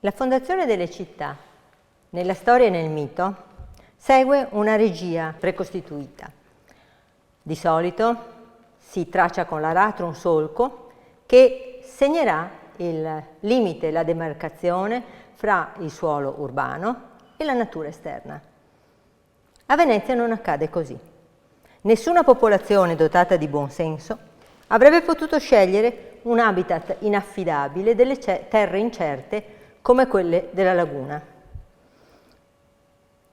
La fondazione delle città, nella storia e nel mito, segue una regia precostituita. Di solito si traccia con l'aratro un solco che segnerà il limite, la demarcazione fra il suolo urbano e la natura esterna. A Venezia non accade così. Nessuna popolazione dotata di buon senso avrebbe potuto scegliere un habitat inaffidabile delle terre incerte come quelle della laguna.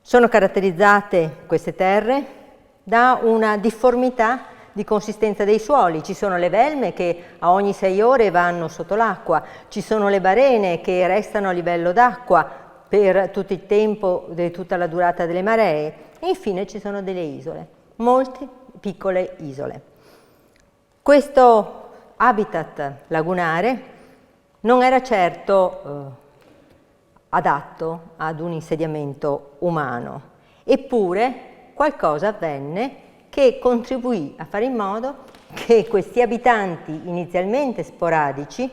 Sono caratterizzate queste terre da una difformità di consistenza dei suoli. Ci sono le velme che a ogni 6 ore vanno sotto l'acqua, ci sono le barene che restano a livello d'acqua per tutto il tempo, tutta la durata delle maree, e infine ci sono delle isole, molte piccole isole. Questo habitat lagunare non era certo adatto ad un insediamento umano, eppure qualcosa avvenne che contribuì a fare in modo che questi abitanti inizialmente sporadici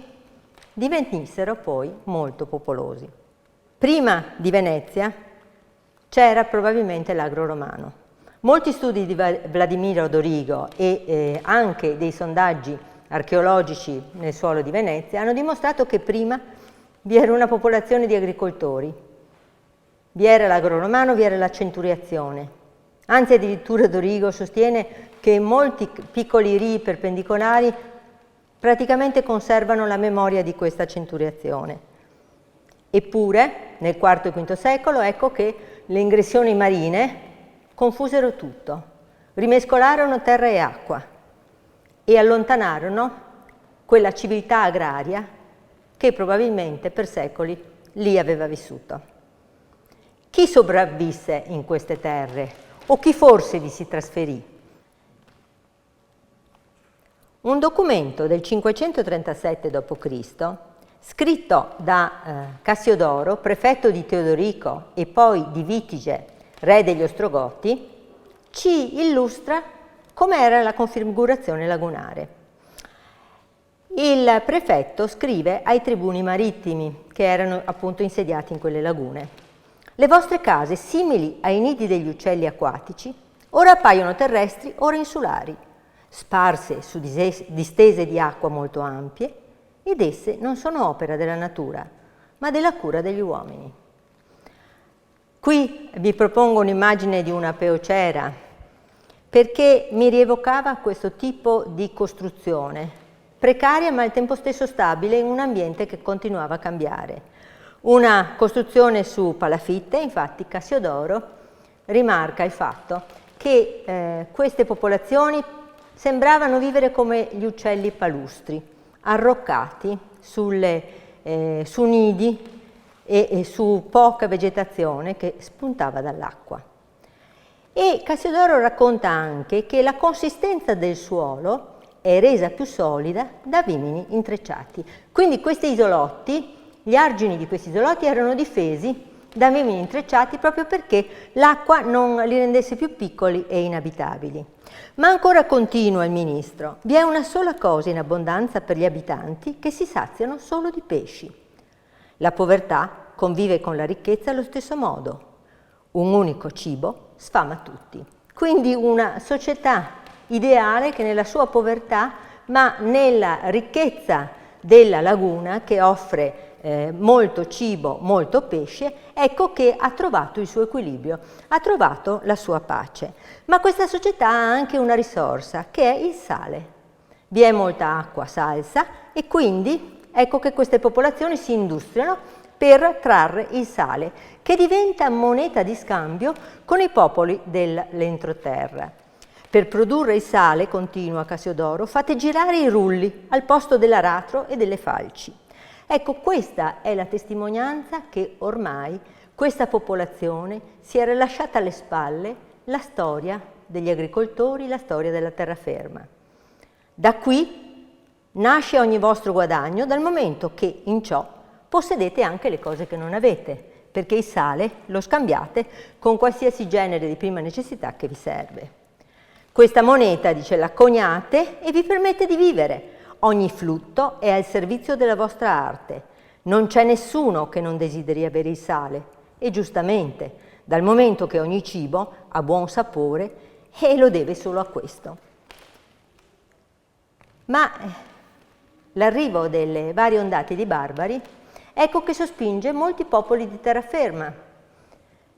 divenissero poi molto popolosi. Prima di Venezia c'era probabilmente l'agro romano. Molti studi di Vladimiro Dorigo e anche dei sondaggi archeologici nel suolo di Venezia hanno dimostrato che prima vi era una popolazione di agricoltori, vi era l'agro romano, vi era la centuriazione. Anzi, addirittura Dorigo sostiene che molti piccoli rii perpendicolari praticamente conservano la memoria di questa centuriazione. Eppure, nel IV e V secolo, ecco che le ingressioni marine confusero tutto, rimescolarono terra e acqua e allontanarono quella civiltà agraria che probabilmente per secoli lì aveva vissuto. Chi sopravvisse in queste terre o chi forse vi si trasferì? Un documento del 537 d.C., scritto da Cassiodoro, prefetto di Teodorico e poi di Vitige, re degli Ostrogoti, ci illustra com'era la configurazione lagunare. Il prefetto scrive ai tribuni marittimi che erano appunto insediati in quelle lagune: le vostre case, simili ai nidi degli uccelli acquatici, ora appaiono terrestri, ora insulari, sparse su distese di acqua molto ampie, ed esse non sono opera della natura, ma della cura degli uomini. Qui vi propongo un'immagine di una peocera, perché mi rievocava questo tipo di costruzione, precaria ma al tempo stesso stabile in un ambiente che continuava a cambiare. Una costruzione su palafitte, infatti Cassiodoro rimarca il fatto che queste popolazioni sembravano vivere come gli uccelli palustri, arroccati su nidi e su poca vegetazione che spuntava dall'acqua. E Cassiodoro racconta anche che la consistenza del suolo è resa più solida da vimini intrecciati. Quindi questi isolotti, gli argini di questi isolotti erano difesi da vimini intrecciati proprio perché l'acqua non li rendesse più piccoli e inabitabili. Ma ancora continua il ministro: vi è una sola cosa in abbondanza per gli abitanti, che si saziano solo di pesci. La povertà convive con la ricchezza allo stesso modo. Un unico cibo sfama tutti. Quindi una società ideale che nella sua povertà, ma nella ricchezza della laguna che offre molto cibo, molto pesce, ecco che ha trovato il suo equilibrio, ha trovato la sua pace. Ma questa società ha anche una risorsa, che è il sale. Vi è molta acqua salsa e quindi ecco che queste popolazioni si industriano per trarre il sale, che diventa moneta di scambio con i popoli dell'entroterra. Per produrre il sale, continua Cassiodoro, fate girare i rulli al posto dell'aratro e delle falci. Ecco, questa è la testimonianza che ormai questa popolazione si era lasciata alle spalle la storia degli agricoltori, la storia della terraferma. Da qui nasce ogni vostro guadagno, dal momento che in ciò possedete anche le cose che non avete, perché il sale lo scambiate con qualsiasi genere di prima necessità che vi serve. Questa moneta, dice, la coniate e vi permette di vivere. Ogni flutto è al servizio della vostra arte. Non c'è nessuno che non desideri avere il sale, e giustamente, dal momento che ogni cibo ha buon sapore e lo deve solo a questo. Ma l'arrivo delle varie ondate di barbari, ecco che sospinge molti popoli di terraferma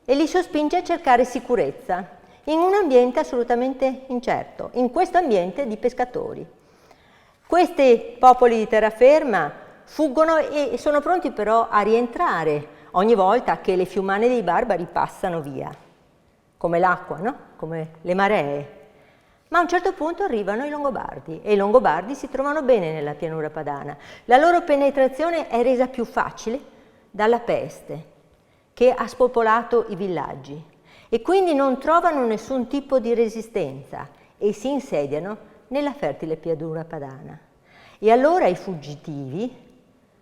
e li sospinge a cercare sicurezza in un ambiente assolutamente incerto, in questo ambiente di pescatori. Questi popoli di terraferma fuggono e sono pronti però a rientrare ogni volta che le fiumane dei barbari passano via, come l'acqua, no? Come le maree. Ma a un certo punto arrivano i Longobardi e i Longobardi si trovano bene nella pianura padana. La loro penetrazione è resa più facile dalla peste che ha spopolato i villaggi e quindi non trovano nessun tipo di resistenza e si insediano nella fertile pianura padana. E allora i fuggitivi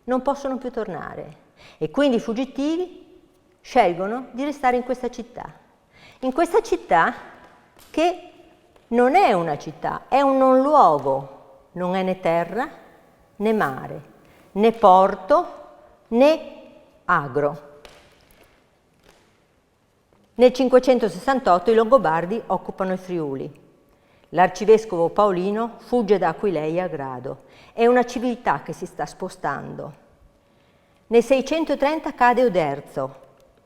non possono più tornare e quindi i fuggitivi scelgono di restare in questa città che non è una città, è un non luogo, non è né terra né mare, né porto né agro. Nel 568 i Longobardi occupano il Friuli. L'arcivescovo Paolino fugge da Aquileia a Grado. È una civiltà che si sta spostando. Nel 630 cade Oderzo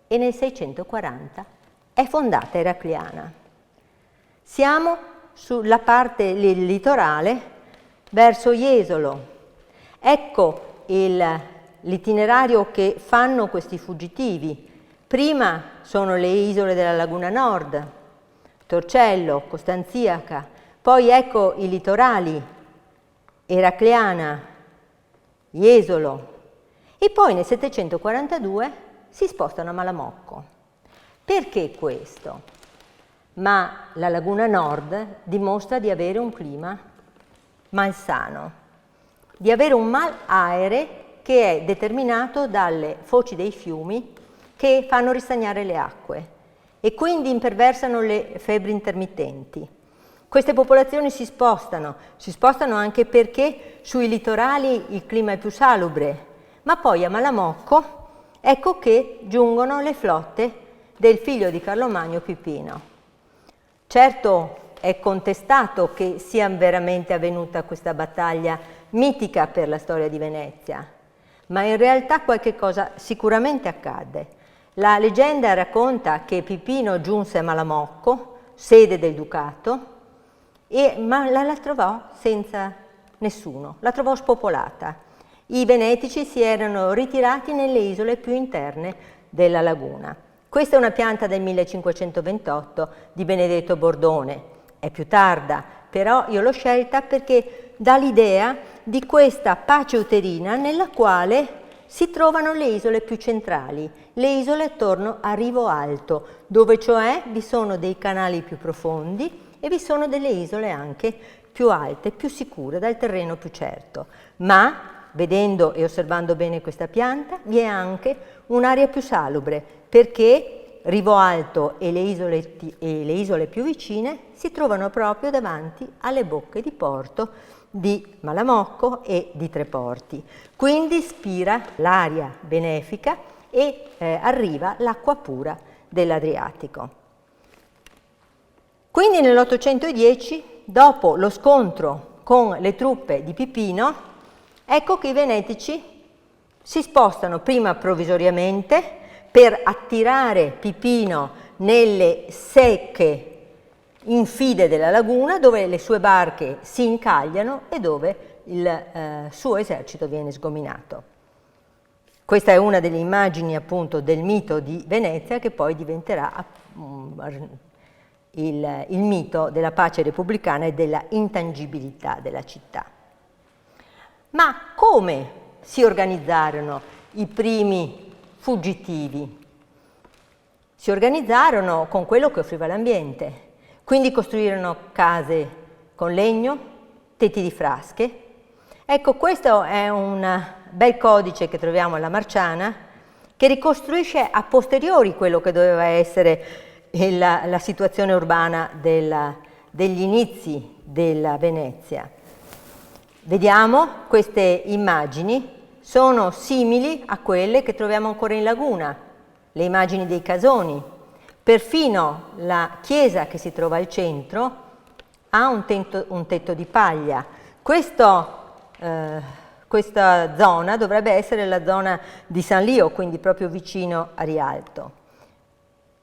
e nel 640 è fondata Eracliana. Siamo sulla parte litorale verso Jesolo. Ecco l'itinerario che fanno questi fuggitivi. Prima sono le isole della Laguna Nord, Torcello, Costanziaca, poi ecco i litorali, Eracliana, Jesolo, e poi nel 742 si spostano a Malamocco. Perché questo? Ma la Laguna Nord dimostra di avere un clima malsano, di avere un malaere che è determinato dalle foci dei fiumi che fanno ristagnare le acque e quindi imperversano le febbri intermittenti. Queste popolazioni si spostano anche perché sui litorali il clima è più salubre, ma poi a Malamocco ecco che giungono le flotte del figlio di Carlo Magno Pipino. Certo è contestato che sia veramente avvenuta questa battaglia mitica per la storia di Venezia, ma in realtà qualche cosa sicuramente accadde. La leggenda racconta che Pipino giunse a Malamocco, sede del ducato, ma la trovò senza nessuno, la trovò spopolata. I venetici si erano ritirati nelle isole più interne della laguna. Questa è una pianta del 1528 di Benedetto Bordone, è più tarda, però io l'ho scelta perché dà l'idea di questa pace uterina nella quale si trovano le isole più centrali, le isole attorno a Rivo Alto, dove cioè vi sono dei canali più profondi e vi sono delle isole anche più alte, più sicure, dal terreno più certo. Ma, vedendo e osservando bene questa pianta, vi è anche un'area più salubre, perché Rivo Alto e le isole più vicine si trovano proprio davanti alle bocche di porto di Malamocco e di Treporti. Quindi spira l'aria benefica e arriva l'acqua pura dell'Adriatico. Quindi nell'810, dopo lo scontro con le truppe di Pipino, ecco che i venetici si spostano prima provvisoriamente per attirare Pipino nelle secche infide della laguna, dove le sue barche si incagliano e dove il suo esercito viene sgominato. Questa è una delle immagini appunto del mito di Venezia, che poi diventerà il mito della pace repubblicana e della intangibilità della città. Ma come si organizzarono i primi fuggitivi? Si organizzarono con quello che offriva l'ambiente. Quindi costruirono case con legno, tetti di frasche. Ecco, questo è un bel codice che troviamo alla Marciana, che ricostruisce a posteriori quello che doveva essere la situazione urbana degli inizi della Venezia. Vediamo queste immagini, sono simili a quelle che troviamo ancora in laguna, le immagini dei casoni. Perfino la chiesa che si trova al centro ha un tetto di paglia. Questa zona dovrebbe essere la zona di San Lio, quindi proprio vicino a Rialto.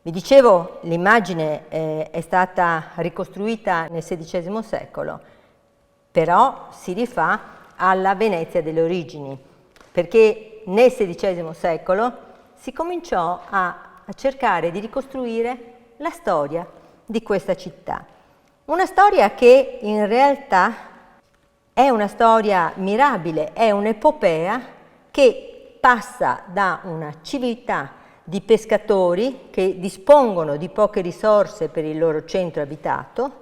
Vi dicevo, l'immagine è stata ricostruita nel XVI secolo, però si rifà alla Venezia delle origini, perché nel XVI secolo si cominciò a cercare di ricostruire la storia di questa città. Una storia che in realtà è una storia mirabile, è un'epopea che passa da una civiltà di pescatori che dispongono di poche risorse per il loro centro abitato,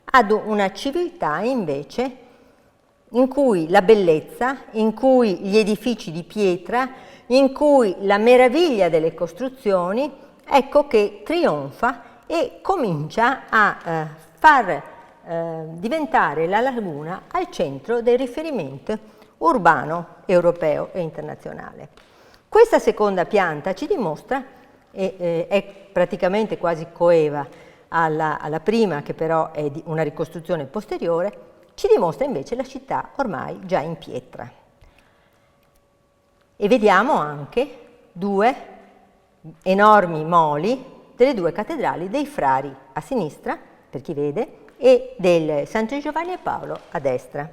ad una civiltà invece in cui la bellezza, in cui gli edifici di pietra, in cui la meraviglia delle costruzioni, ecco che trionfa e comincia a far diventare la laguna al centro del riferimento urbano europeo e internazionale. Questa seconda pianta ci dimostra, e è praticamente quasi coeva alla prima, che però è di una ricostruzione posteriore, ci dimostra invece la città ormai già in pietra. E vediamo anche due enormi moli delle due cattedrali dei Frari a sinistra, per chi vede, e del San Giovanni e Paolo a destra.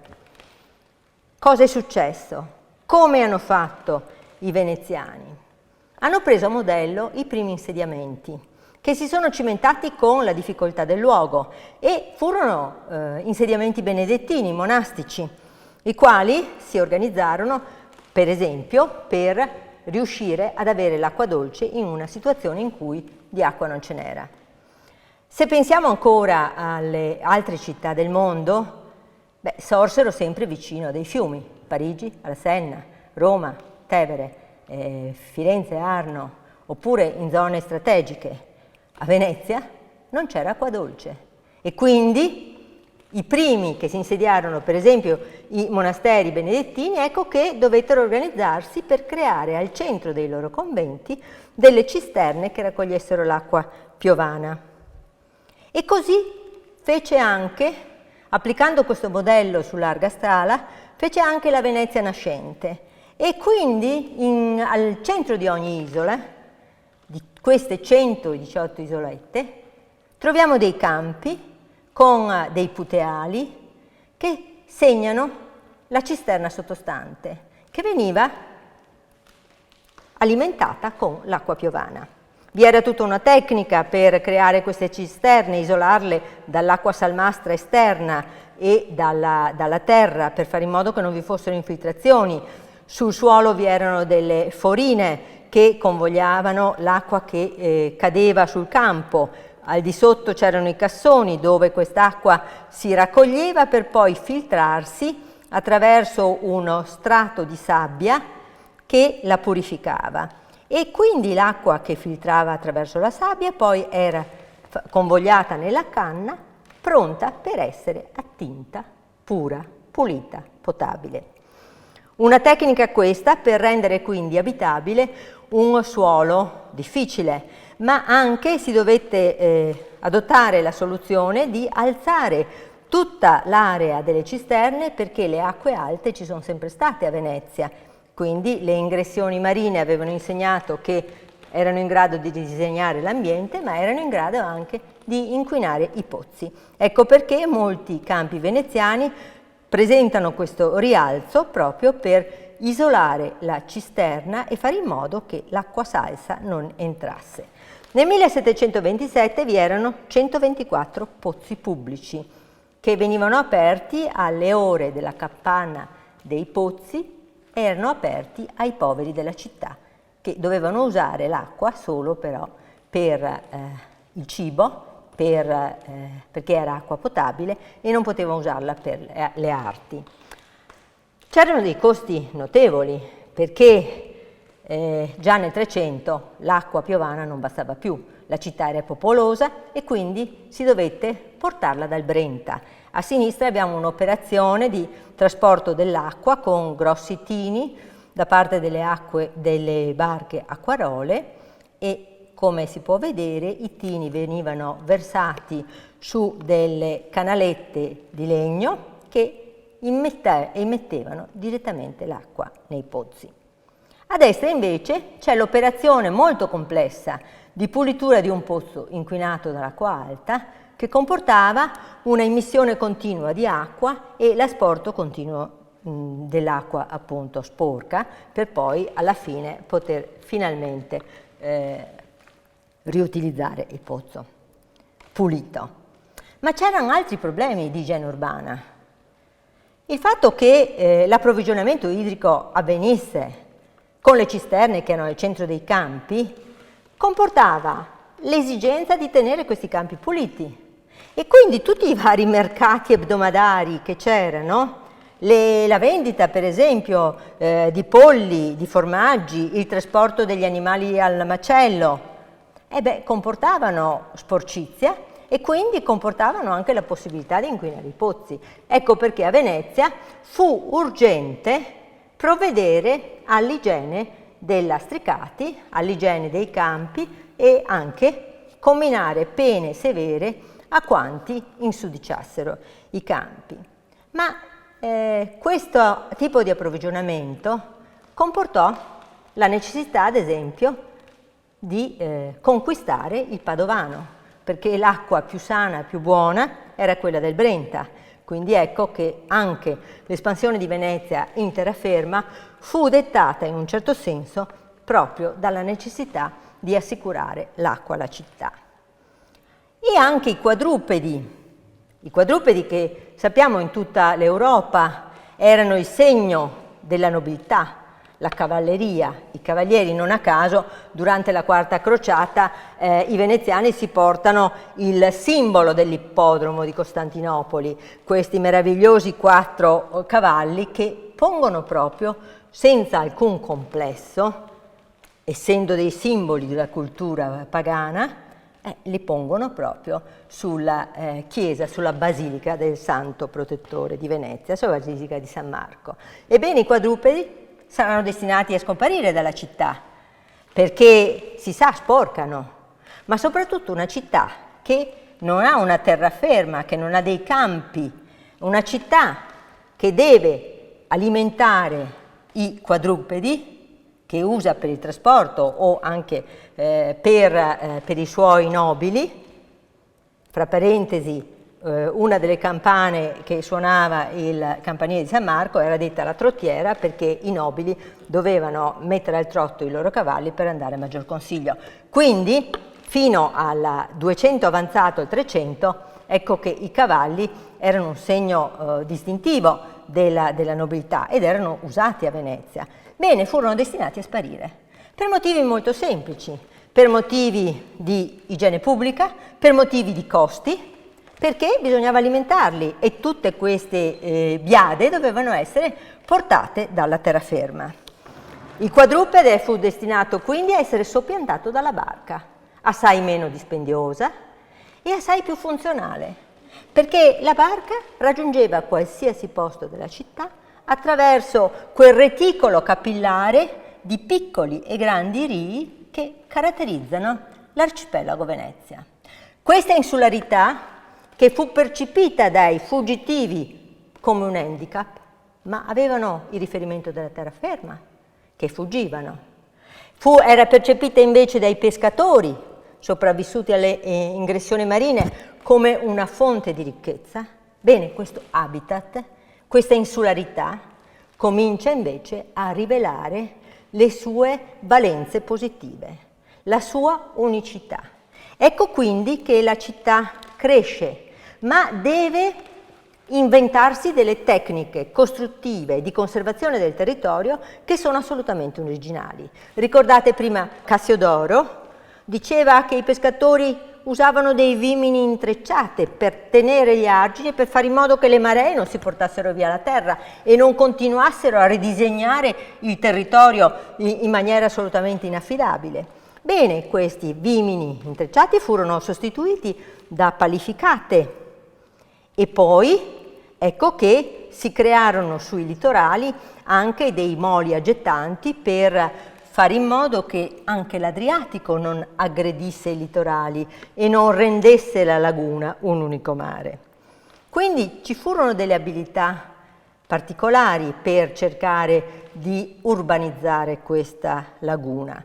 Cosa è successo? Come hanno fatto i veneziani? Hanno preso a modello i primi insediamenti, che si sono cimentati con la difficoltà del luogo e furono insediamenti benedettini, monastici, i quali si organizzarono, per esempio, per riuscire ad avere l'acqua dolce in una situazione in cui di acqua non ce n'era. Se pensiamo ancora alle altre città del mondo, sorsero sempre vicino a dei fiumi, Parigi, alla Senna, Roma, Tevere, Firenze, Arno, oppure in zone strategiche. A Venezia non c'era acqua dolce e quindi i primi che si insediarono, per esempio i monasteri benedettini, ecco che dovettero organizzarsi per creare al centro dei loro conventi delle cisterne che raccogliessero l'acqua piovana. E così fece anche, applicando questo modello su larga scala, fece anche la Venezia nascente. E quindi al centro di ogni isola, di queste 118 isolette, troviamo dei campi con dei puteali che segnano la cisterna sottostante, che veniva alimentata con l'acqua piovana. Vi era tutta una tecnica per creare queste cisterne, isolarle dall'acqua salmastra esterna e dalla terra per fare in modo che non vi fossero infiltrazioni. Sul suolo vi erano delle forine che convogliavano l'acqua che cadeva sul campo. Al di sotto c'erano i cassoni dove quest'acqua si raccoglieva per poi filtrarsi attraverso uno strato di sabbia che la purificava. E quindi l'acqua che filtrava attraverso la sabbia poi era convogliata nella canna, pronta per essere attinta, pura, pulita, potabile. Una tecnica questa per rendere quindi abitabile un suolo difficile, ma anche si dovette adottare la soluzione di alzare tutta l'area delle cisterne perché le acque alte ci sono sempre state a Venezia. Quindi le ingressioni marine avevano insegnato che erano in grado di disegnare l'ambiente, ma erano in grado anche di inquinare i pozzi. Ecco perché molti campi veneziani presentano questo rialzo proprio per isolare la cisterna e fare in modo che l'acqua salsa non entrasse. Nel 1727 vi erano 124 pozzi pubblici che venivano aperti alle ore della campana dei pozzi, erano aperti ai poveri della città, che dovevano usare l'acqua solo però per il cibo, perché era acqua potabile e non potevano usarla per le arti. C'erano dei costi notevoli, perché già nel 300 l'acqua piovana non bastava più, la città era popolosa e quindi si dovette portarla dal Brenta. A sinistra abbiamo un'operazione di trasporto dell'acqua con grossi tini da parte delle barche acquarole e, come si può vedere, i tini venivano versati su delle canalette di legno che immettevano direttamente l'acqua nei pozzi. A destra invece c'è l'operazione molto complessa di pulitura di un pozzo inquinato dall'acqua alta che comportava una immissione continua di acqua e l'asporto continuo dell'acqua appunto sporca per poi alla fine poter finalmente riutilizzare il pozzo pulito. Ma c'erano altri problemi di igiene urbana. Il fatto che l'approvvigionamento idrico avvenisse con le cisterne che erano al centro dei campi comportava l'esigenza di tenere questi campi puliti e quindi tutti i vari mercati hebdomadari che c'erano, la vendita per esempio di polli, di formaggi, il trasporto degli animali al macello, comportavano sporcizia e quindi comportavano anche la possibilità di inquinare i pozzi. Ecco perché a Venezia fu urgente provvedere all'igiene dei lastricati, all'igiene dei campi e anche comminare pene severe a quanti insudiciassero i campi. Ma questo tipo di approvvigionamento comportò la necessità, ad esempio, di conquistare il Padovano, perché l'acqua più sana, più buona, era quella del Brenta. Quindi ecco che anche l'espansione di Venezia in terraferma fu dettata in un certo senso proprio dalla necessità di assicurare l'acqua alla città. E anche i quadrupedi che sappiamo in tutta l'Europa erano il segno della nobiltà, la cavalleria, i cavalieri. Non a caso durante la Quarta Crociata i veneziani si portano il simbolo dell'ippodromo di Costantinopoli, questi meravigliosi 4 cavalli che pongono proprio, senza alcun complesso, essendo dei simboli della cultura pagana, li pongono proprio sulla chiesa, sulla basilica del Santo Protettore di Venezia, sulla basilica di San Marco. Ebbene, i quadrupedi saranno destinati a scomparire dalla città, perché si sa sporcano, ma soprattutto una città che non ha una terraferma, che non ha dei campi, una città che deve alimentare i quadrupedi, che usa per il trasporto o anche per i suoi nobili. Fra parentesi, una delle campane che suonava il campanile di San Marco era detta la trottiera, perché i nobili dovevano mettere al trotto i loro cavalli per andare a maggior consiglio. Quindi fino al 200 avanzato, al 300, ecco che i cavalli erano un segno distintivo della nobiltà ed erano usati a Venezia. Bene, furono destinati a sparire per motivi molto semplici, per motivi di igiene pubblica, per motivi di costi, perché bisognava alimentarli e tutte queste biade dovevano essere portate dalla terraferma. Il quadrupede fu destinato quindi a essere soppiantato dalla barca, assai meno dispendiosa e assai più funzionale, perché la barca raggiungeva qualsiasi posto della città attraverso quel reticolo capillare di piccoli e grandi rii che caratterizzano l'arcipelago Venezia. Questa insularità, che fu percepita dai fuggitivi come un handicap, ma avevano il riferimento della terraferma, che fuggivano. Era percepita invece dai pescatori, sopravvissuti alle ingressioni marine, come una fonte di ricchezza. Bene, questo habitat, questa insularità, comincia invece a rivelare le sue valenze positive, la sua unicità. Ecco quindi che la città cresce, ma deve inventarsi delle tecniche costruttive di conservazione del territorio che sono assolutamente originali. Ricordate prima Cassiodoro diceva che i pescatori usavano dei vimini intrecciate per tenere gli argini e per fare in modo che le maree non si portassero via la terra e non continuassero a ridisegnare il territorio in maniera assolutamente inaffidabile. Bene, questi vimini intrecciati furono sostituiti da palificate e poi ecco che si crearono sui litorali anche dei moli aggettanti per fare in modo che anche l'Adriatico non aggredisse i litorali e non rendesse la laguna un unico mare. Quindi ci furono delle abilità particolari per cercare di urbanizzare questa laguna,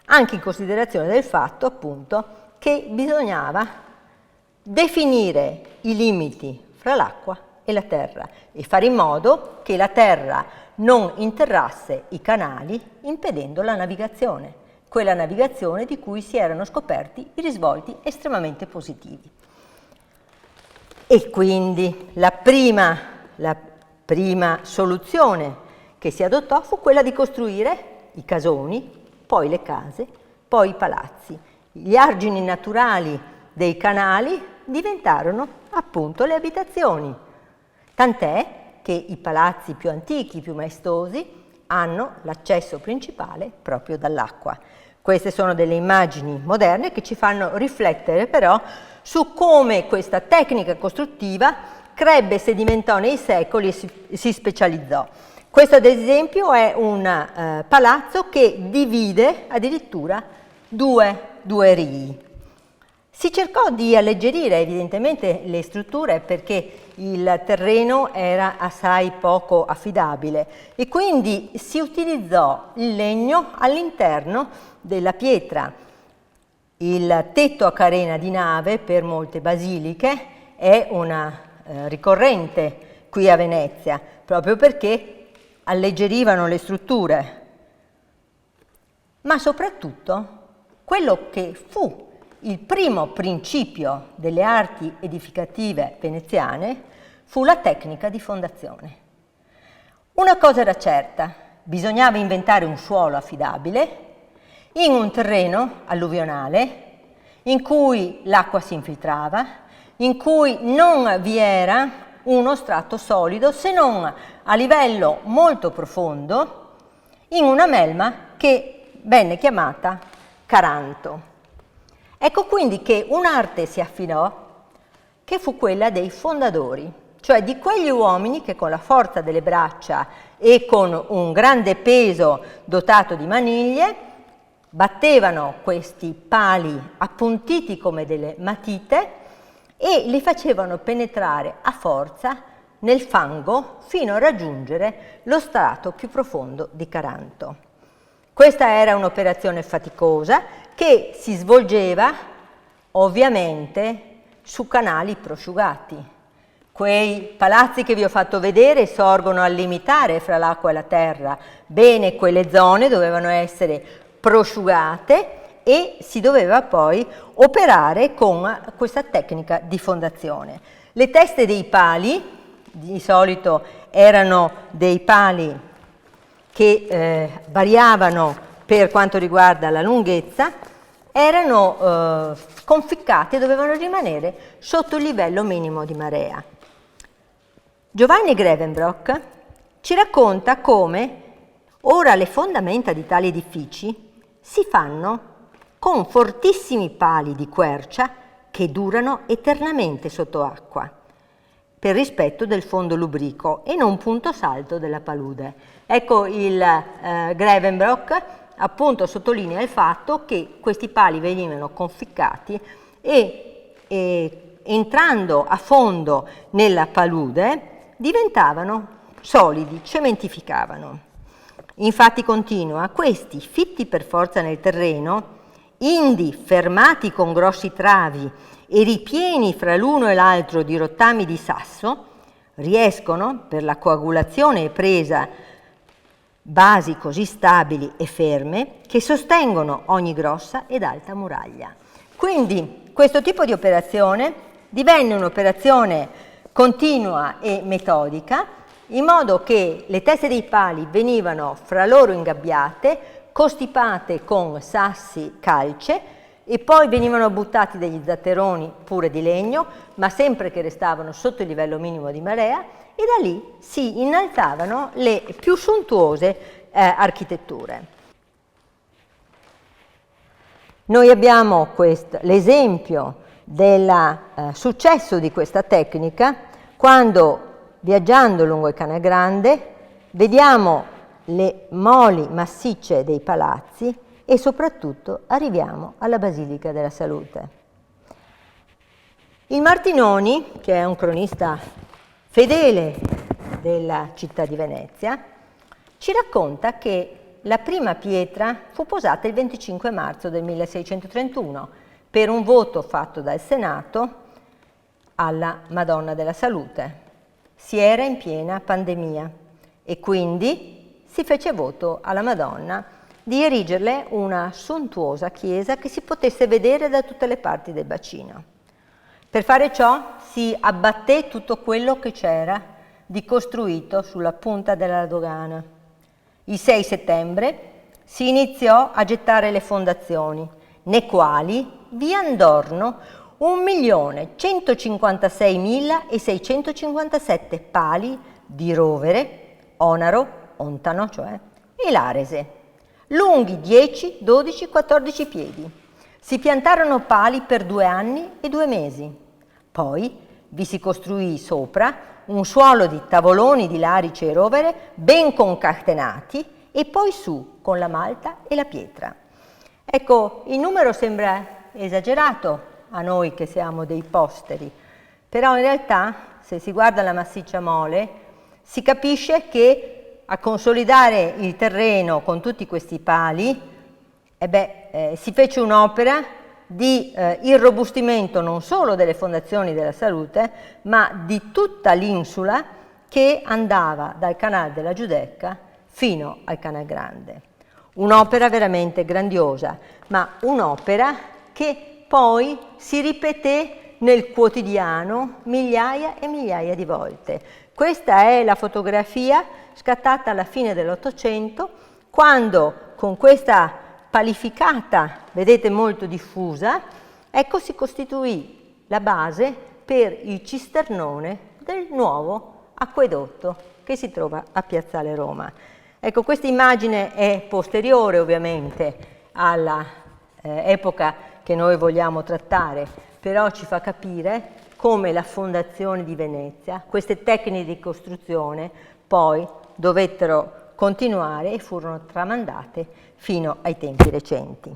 anche in considerazione del fatto, appunto, che bisognava definire i limiti fra l'acqua e la terra e fare in modo che la terra non interrasse i canali impedendo la navigazione, quella navigazione di cui si erano scoperti i risvolti estremamente positivi. E quindi la prima soluzione che si adottò fu quella di costruire i casoni, poi le case, poi i palazzi. Gli argini naturali dei canali diventarono appunto le abitazioni, tant'è che i palazzi più antichi, più maestosi, hanno l'accesso principale proprio dall'acqua. Queste sono delle immagini moderne che ci fanno riflettere però su come questa tecnica costruttiva crebbe e sedimentò nei secoli e si specializzò. Questo ad esempio è un palazzo che divide addirittura due rii. Si cercò di alleggerire evidentemente le strutture perché il terreno era assai poco affidabile e quindi si utilizzò il legno all'interno della pietra. Il tetto a carena di nave per molte basiliche è una ricorrente qui a Venezia, proprio perché alleggerivano le strutture. Ma soprattutto quello che fu il primo principio delle arti edificative veneziane fu la tecnica di fondazione. Una cosa era certa, bisognava inventare un suolo affidabile in un terreno alluvionale in cui l'acqua si infiltrava, in cui non vi era uno strato solido se non a livello molto profondo in una melma che venne chiamata caranto. Ecco quindi che un'arte si affidò che fu quella dei fondadori, cioè di quegli uomini che con la forza delle braccia e con un grande peso dotato di maniglie battevano questi pali appuntiti come delle matite e li facevano penetrare a forza nel fango fino a raggiungere lo strato più profondo di caranto. Questa era un'operazione faticosa che si svolgeva ovviamente su canali prosciugati. Quei palazzi che vi ho fatto vedere sorgono al limitare fra l'acqua e la terra. Bene, quelle zone dovevano essere prosciugate e si doveva poi operare con questa tecnica di fondazione. Le teste dei pali, di solito erano dei pali che variavano per quanto riguarda la lunghezza, erano conficcati e dovevano rimanere sotto il livello minimo di marea. Giovanni Grevenbroich ci racconta come ora le fondamenta di tali edifici si fanno con fortissimi pali di quercia che durano eternamente sotto acqua, per rispetto del fondo lubrico e non punto saldo della palude. Ecco, il Grevenbroich appunto sottolinea il fatto che questi pali venivano conficcati e entrando a fondo nella palude diventavano solidi, cementificavano. Infatti continua, questi fitti per forza nel terreno, indi fermati con grossi travi e ripieni fra l'uno e l'altro di rottami di sasso, riescono, per la coagulazione e presa basi così stabili e ferme, che sostengono ogni grossa ed alta muraglia. Quindi questo tipo di operazione divenne un'operazione continua e metodica, in modo che le teste dei pali venivano fra loro ingabbiate, costipate con sassi calce e poi venivano buttati degli zatteroni pure di legno, ma sempre che restavano sotto il livello minimo di marea, e da lì si innalzavano le più sontuose architetture. Noi abbiamo l'esempio del successo di questa tecnica quando viaggiando lungo il Canal Grande, vediamo le moli massicce dei palazzi e soprattutto arriviamo alla Basilica della Salute. Il Martinoni, che è un cronista fedele della città di Venezia, ci racconta che la prima pietra fu posata il 25 marzo del 1631 per un voto fatto dal Senato alla Madonna della Salute. Si era in piena pandemia e quindi si fece voto alla Madonna di erigerle una sontuosa chiesa che si potesse vedere da tutte le parti del bacino. Per fare ciò si abbatté tutto quello che c'era di costruito sulla punta della dogana. Il 6 settembre si iniziò a gettare le fondazioni, nei quali vi andorno 1.156.657 pali di rovere, onaro, ontano, cioè, e l'arese, lunghi 10, 12, 14 piedi. Si piantarono pali per 2 anni e 2 mesi. Poi vi si costruì sopra un suolo di tavoloni di larice e rovere ben concatenati e poi su con la malta e la pietra. Ecco, il numero sembra esagerato a noi che siamo dei posteri, però in realtà, se si guarda la massiccia mole, si capisce che a consolidare il terreno con tutti questi pali, si fece un'opera di irrobustimento non solo delle fondazioni della Salute, ma di tutta l'insula che andava dal Canale della Giudecca fino al Canal Grande. Un'opera veramente grandiosa, ma un'opera che poi si ripeté nel quotidiano migliaia e migliaia di volte. Questa è la fotografia scattata alla fine dell'Ottocento, quando con questa palificata, vedete molto diffusa, ecco si costituì la base per il cisternone del nuovo acquedotto che si trova a Piazzale Roma. Ecco, questa immagine è posteriore ovviamente alla epoca che noi vogliamo trattare, però ci fa capire come la fondazione di Venezia, queste tecniche di costruzione poi dovettero continuare e furono tramandate fino ai tempi recenti.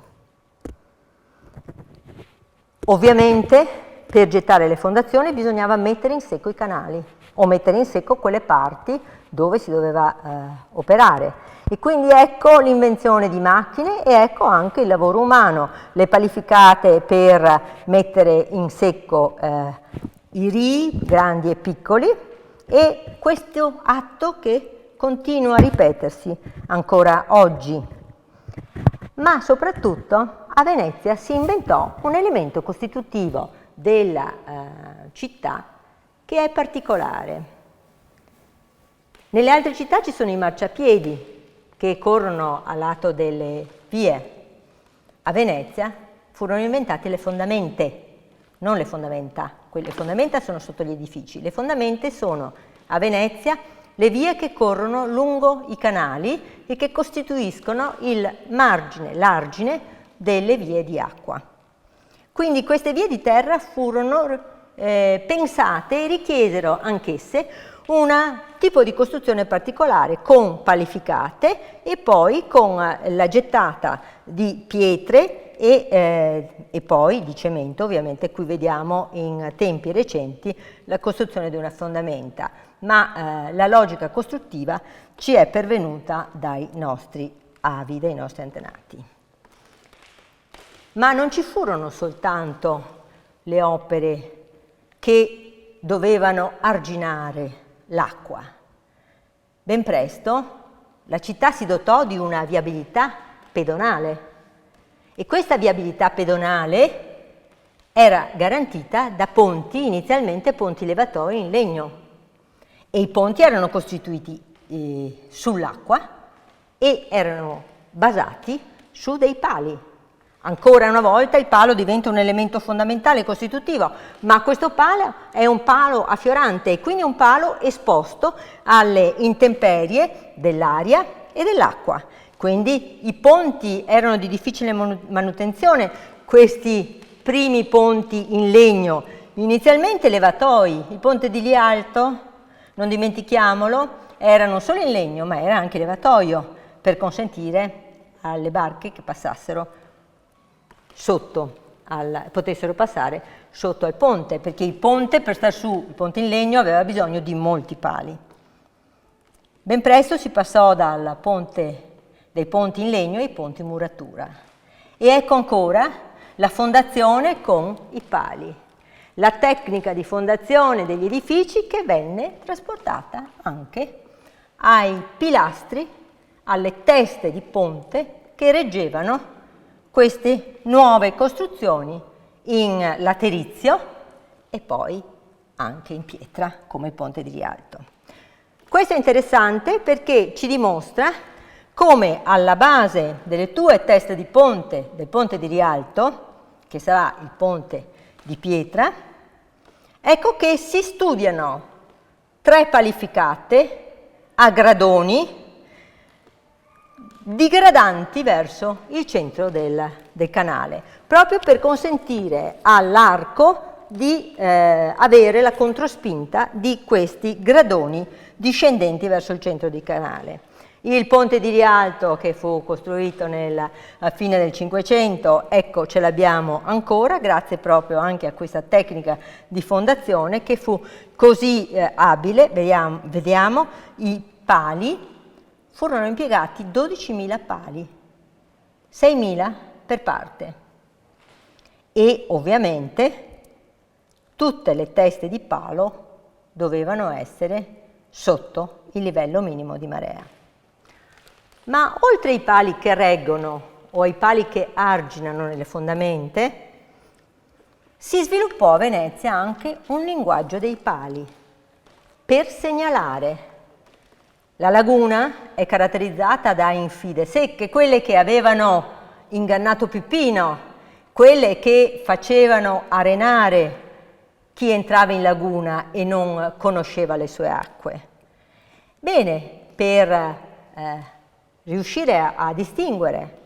Ovviamente per gettare le fondazioni bisognava mettere in secco i canali o mettere in secco quelle parti dove si doveva operare. E quindi ecco l'invenzione di macchine e ecco anche il lavoro umano, le palificate per mettere in secco i rii grandi e piccoli e questo atto che continua a ripetersi ancora oggi. Ma soprattutto a Venezia si inventò un elemento costitutivo della città che è particolare. Nelle altre città ci sono i marciapiedi che corrono a lato delle vie. A Venezia furono inventate le fondamente, non le fondamenta. Le fondamenta sono sotto gli edifici. Le fondamente sono a Venezia le vie che corrono lungo i canali e che costituiscono il margine, l'argine delle vie di acqua. Quindi queste vie di terra furono pensate e richiesero anch'esse un tipo di costruzione particolare con palificate e poi con la gettata di pietre e poi di cemento. Ovviamente qui vediamo in tempi recenti la costruzione di una fondamenta, ma la logica costruttiva ci è pervenuta dai nostri avi, dai nostri antenati. Ma non ci furono soltanto le opere che dovevano arginare l'acqua. Ben presto la città si dotò di una viabilità pedonale e questa viabilità pedonale era garantita da ponti, inizialmente ponti levatoi in legno, e i ponti erano costituiti sull'acqua e erano basati su dei pali. Ancora una volta il palo diventa un elemento fondamentale costitutivo, ma questo palo è un palo affiorante e quindi un palo esposto alle intemperie dell'aria e dell'acqua. Quindi i ponti erano di difficile manutenzione, questi primi ponti in legno, inizialmente levatoi. Il ponte di Lialto Non dimentichiamolo, era non solo in legno, ma era anche levatoio per consentire alle barche che passassero potessero passare sotto al ponte, perché il ponte, per star su, il ponte in legno, aveva bisogno di molti pali. Ben presto si passò dai ponti in legno ai ponti in muratura. E ecco ancora la fondazione con i pali, la tecnica di fondazione degli edifici che venne trasportata anche ai pilastri, alle teste di ponte che reggevano queste nuove costruzioni in laterizio e poi anche in pietra, come il ponte di Rialto. Questo è interessante perché ci dimostra come alla base delle due teste di ponte del ponte di Rialto, che sarà il ponte di pietra, ecco che si studiano 3 palificate a gradoni digradanti verso il centro del canale, proprio per consentire all'arco di avere la controspinta di questi gradoni discendenti verso il centro del canale. Il ponte di Rialto, che fu costruito a fine del Cinquecento, ecco, ce l'abbiamo ancora, grazie proprio anche a questa tecnica di fondazione che fu così abile. Vediamo i pali. Furono impiegati 12.000 pali, 6.000 per parte, e ovviamente tutte le teste di palo dovevano essere sotto il livello minimo di marea. Ma oltre ai pali che reggono o ai pali che arginano nelle fondamenta, si sviluppò a Venezia anche un linguaggio dei pali per segnalare. La laguna è caratterizzata da infide secche, quelle che avevano ingannato Pipino, quelle che facevano arenare chi entrava in laguna e non conosceva le sue acque. Bene, per riuscire a distinguere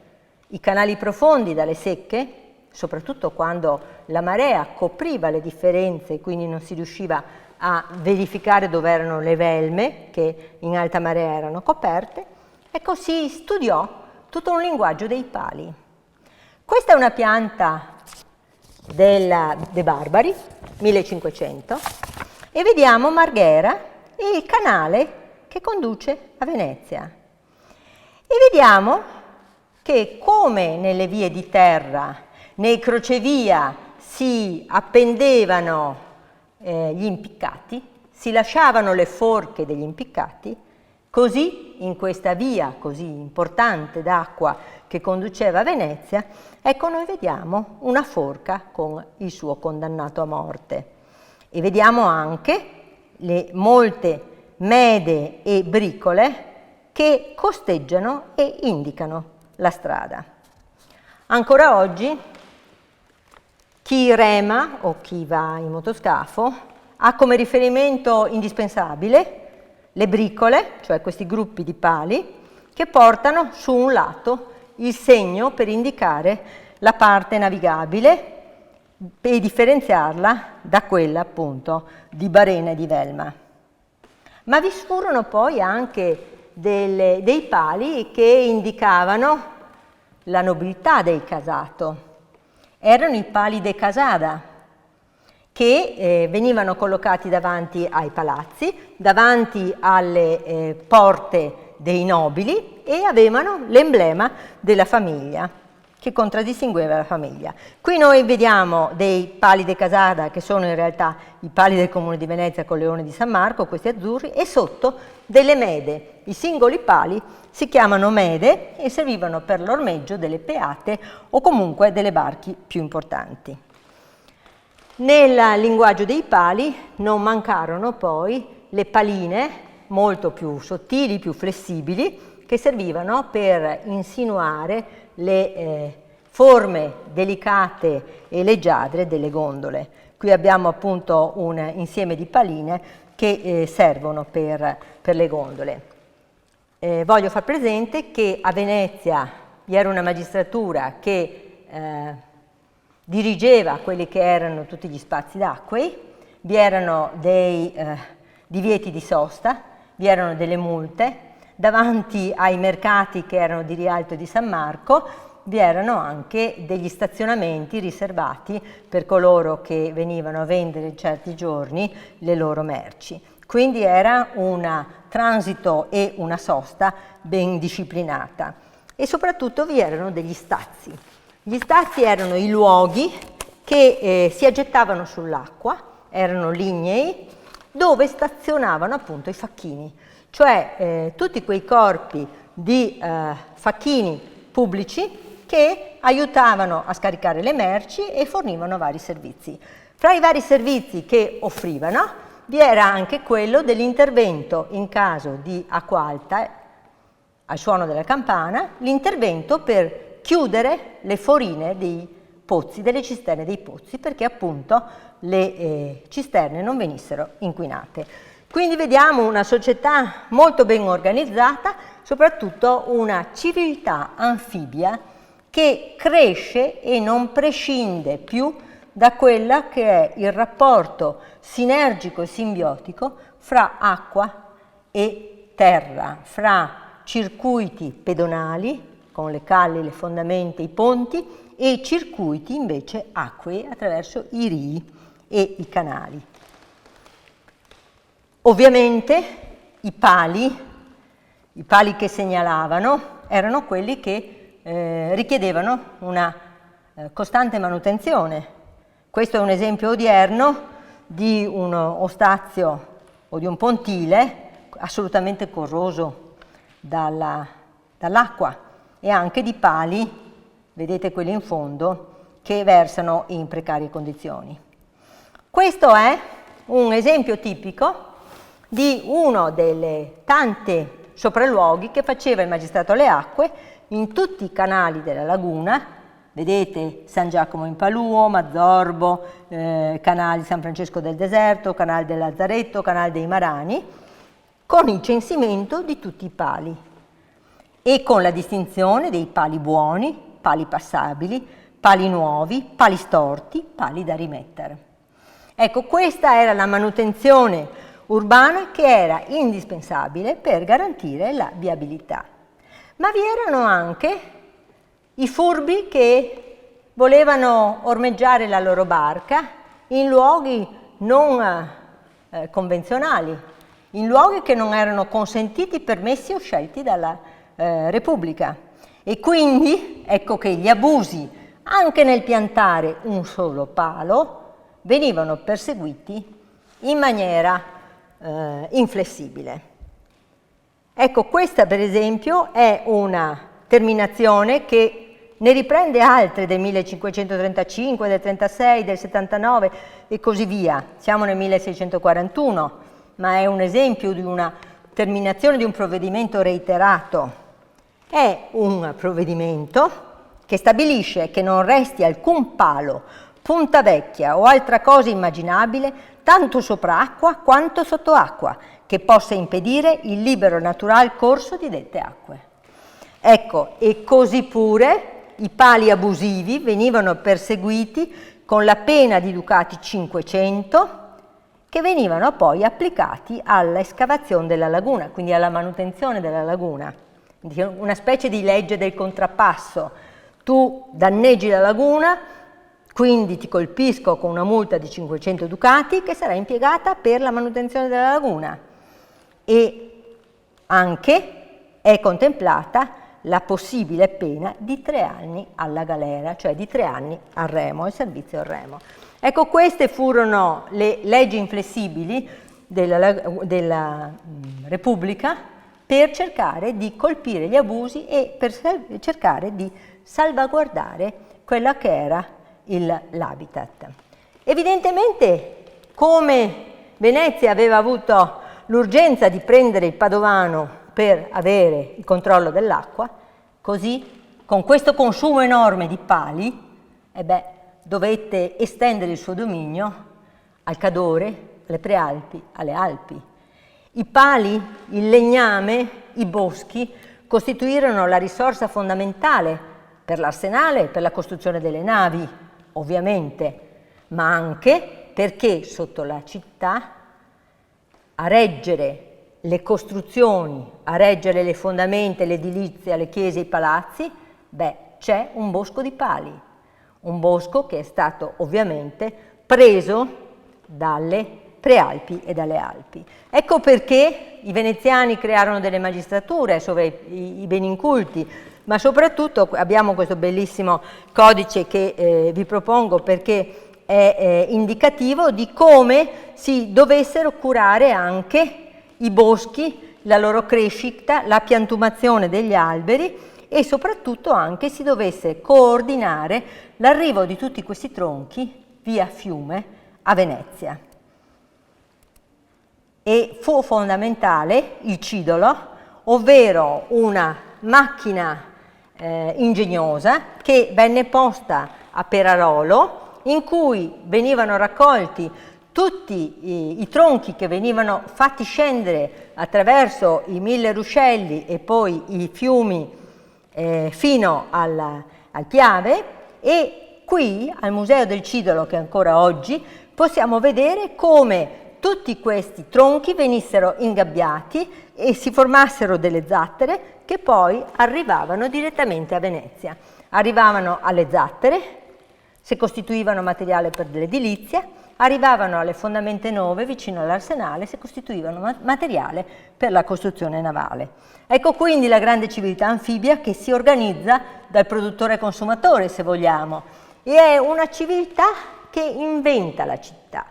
i canali profondi dalle secche, soprattutto quando la marea copriva le differenze e quindi non si riusciva a verificare dove erano le velme che in alta marea erano coperte, ecco, si studiò tutto un linguaggio dei pali. Questa è una pianta De Barbari, 1500, e vediamo Marghera e il canale che conduce a Venezia. E vediamo che, come nelle vie di terra, nei crocevia si appendevano gli impiccati, si lasciavano le forche degli impiccati, così in questa via così importante d'acqua che conduceva a Venezia, ecco, noi vediamo una forca con il suo condannato a morte. E vediamo anche le molte mede e bricole che costeggiano e indicano la strada. Ancora oggi chi rema o chi va in motoscafo ha come riferimento indispensabile le bricole, cioè questi gruppi di pali, che portano su un lato il segno per indicare la parte navigabile e differenziarla da quella appunto di barena e di velma. Ma vi furono poi anche dei pali che indicavano la nobiltà del casato. Erano i pali de casada, che venivano collocati davanti ai palazzi, davanti alle porte dei nobili, e avevano l'emblema della famiglia, che contraddistingueva la famiglia. Qui noi vediamo dei pali de casada, che sono in realtà i pali del Comune di Venezia con Leone di San Marco, questi azzurri, e sotto delle mede. I singoli pali si chiamano mede e servivano per l'ormeggio delle peate o comunque delle barche più importanti. Nel linguaggio dei pali non mancarono poi le paline molto più sottili, più flessibili, che servivano per insinuare le forme delicate e leggiadre delle gondole. Qui abbiamo appunto un insieme di paline che servono per le gondole. Voglio far presente che a Venezia vi era una magistratura che dirigeva quelli che erano tutti gli spazi d'acque, vi erano dei divieti di sosta, vi erano delle multe, davanti ai mercati che erano di Rialto e di San Marco vi erano anche degli stazionamenti riservati per coloro che venivano a vendere in certi giorni le loro merci. Quindi era un transito e una sosta ben disciplinata. E soprattutto vi erano degli stazi. Gli stazi erano i luoghi che si aggettavano sull'acqua, erano lignei, dove stazionavano appunto i facchini, cioè tutti quei corpi di facchini pubblici che aiutavano a scaricare le merci e fornivano vari servizi. Fra i vari servizi che offrivano vi era anche quello dell'intervento in caso di acqua alta, al suono della campana, l'intervento per chiudere le forine dei pozzi, delle cisterne dei pozzi, perché appunto le cisterne non venissero inquinate. Quindi vediamo una società molto ben organizzata, soprattutto una civiltà anfibia che cresce e non prescinde più da quella che è il rapporto sinergico e simbiotico fra acqua e terra, fra circuiti pedonali, con le calli, le fondamenta, i ponti, e circuiti invece acquei attraverso i rii e i canali. Ovviamente i pali che segnalavano erano quelli che richiedevano una costante manutenzione. Questo è un esempio odierno di un ostazio o di un pontile assolutamente corroso dall'acqua e anche di pali, vedete quelli in fondo, che versano in precarie condizioni. Questo è un esempio tipico di uno delle tante sopralluoghi che faceva il Magistrato alle Acque in tutti i canali della laguna. Vedete San Giacomo in Paluo, Mazzorbo, canale San Francesco del Deserto, canale del Lazzaretto, canale dei Marani, con il censimento di tutti i pali e con la distinzione dei pali buoni, pali passabili, pali nuovi, pali storti, pali da rimettere. Ecco, questa era la manutenzione urbana che era indispensabile per garantire la viabilità. Ma vi erano anche i furbi che volevano ormeggiare la loro barca in luoghi non convenzionali, in luoghi che non erano consentiti, permessi o scelti dalla Repubblica. E quindi ecco che gli abusi, anche nel piantare un solo palo, venivano perseguiti in maniera inflessibile. Ecco, questa per esempio è una terminazione che ne riprende altre del 1535, del 36, del 79 e così via. Siamo nel 1641, ma è un esempio di una terminazione di un provvedimento reiterato. È un provvedimento che stabilisce che non resti alcun palo, punta vecchia o altra cosa immaginabile tanto sopra acqua quanto sotto acqua, che possa impedire il libero e natural corso di dette acque. Ecco, e così pure i pali abusivi venivano perseguiti con la pena di ducati 500, che venivano poi applicati all'escavazione della laguna, quindi alla manutenzione della laguna. Una specie di legge del contrappasso. Tu danneggi la laguna, quindi ti colpisco con una multa di 500 ducati che sarà impiegata per la manutenzione della laguna. E anche è contemplata la possibile pena di 3 anni alla galera, cioè di 3 anni al remo, al servizio al remo. Ecco, queste furono le leggi inflessibili della Repubblica per cercare di colpire gli abusi e per cercare di salvaguardare quella che era l'habitat. Evidentemente, come Venezia aveva avuto l'urgenza di prendere il Padovano per avere il controllo dell'acqua, così con questo consumo enorme di pali, dovette estendere il suo dominio al Cadore, alle Prealpi, alle Alpi. I pali, il legname, i boschi costituirono la risorsa fondamentale per l'arsenale e per la costruzione delle navi, ovviamente, ma anche perché sotto la città a reggere le costruzioni, a reggere le fondamenta, l'edilizia, le chiese, i palazzi, beh, c'è un bosco di pali, un bosco che è stato ovviamente preso dalle Prealpi e dalle Alpi. Ecco perché i veneziani crearono delle magistrature sopra i beni inculti, ma soprattutto abbiamo questo bellissimo codice che vi propongo perché è indicativo di come si dovessero curare anche i boschi, la loro crescita, la piantumazione degli alberi e soprattutto anche si dovesse coordinare l'arrivo di tutti questi tronchi via fiume a Venezia. E fu fondamentale il cidolo, ovvero una macchina ingegnosa che venne posta a Perarolo, in cui venivano raccolti tutti i tronchi che venivano fatti scendere attraverso i 1000 ruscelli e poi i fiumi fino al Piave, e qui al Museo del Cidolo, che ancora oggi, possiamo vedere come tutti questi tronchi venissero ingabbiati e si formassero delle zattere che poi arrivavano direttamente a Venezia. Arrivavano alle zattere, si costituivano materiale per l'edilizia, arrivavano alle fondamente nuove vicino all'arsenale, si costituivano materiale per la costruzione navale. Ecco quindi la grande civiltà anfibia che si organizza dal produttore al consumatore, se vogliamo, e è una civiltà che inventa la città.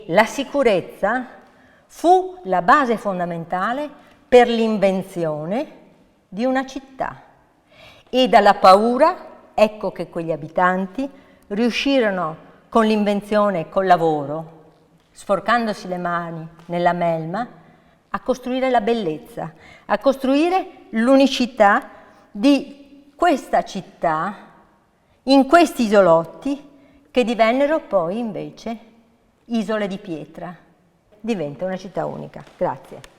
La sicurezza fu la base fondamentale per l'invenzione di una città e dalla paura ecco che quegli abitanti riuscirono con l'invenzione e col lavoro, sporcandosi le mani nella melma, a costruire la bellezza, a costruire l'unicità di questa città in questi isolotti che divennero poi invece isole di pietra. Diventa una città unica. Grazie.